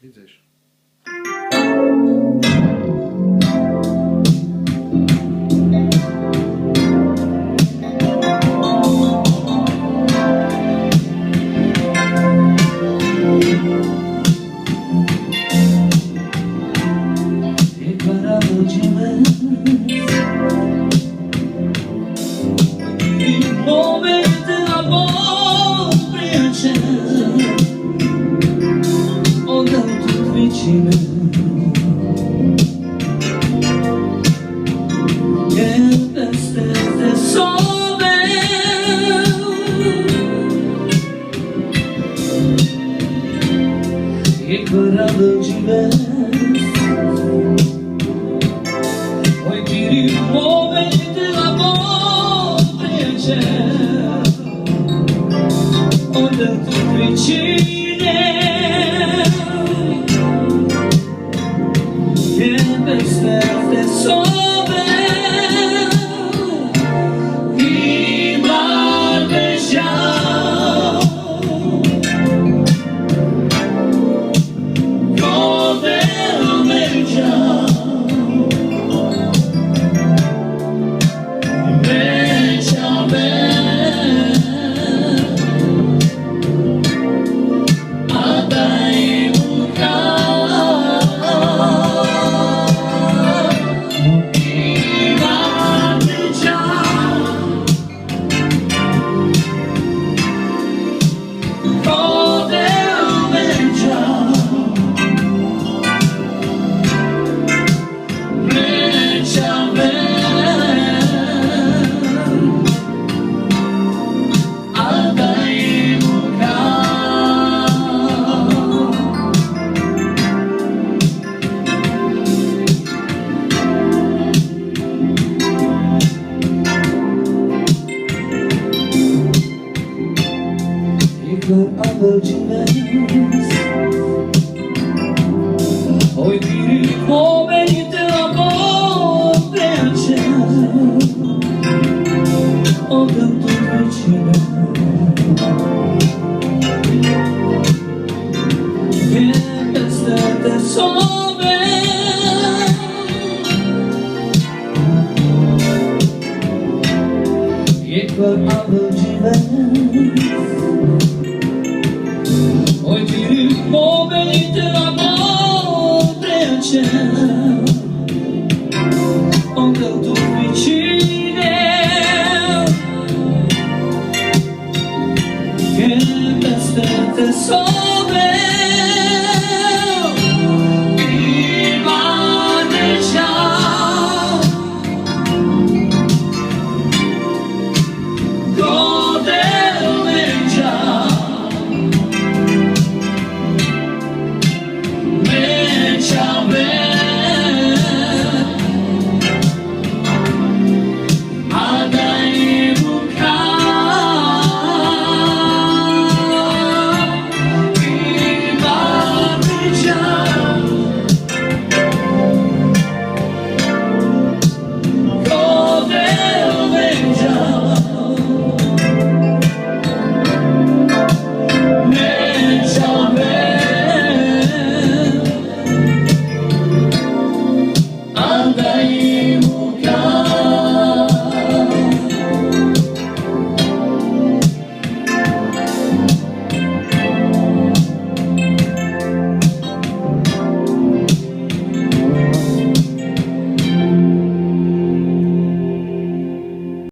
Widzisz. Jekvar avel dzives I momenti d'amor priecel Onda tut vicine Che peste te sove Jekvar avel dzives Oi tiri momenti d'amor priecel Onda tut vicine Che peste te sove I marveșeau Unde mergeau Mergeau Adai Jekvar avel dzives Oi tiri momenti d'amor priecel Onda tut vicine Che peste te sove Jekvar avel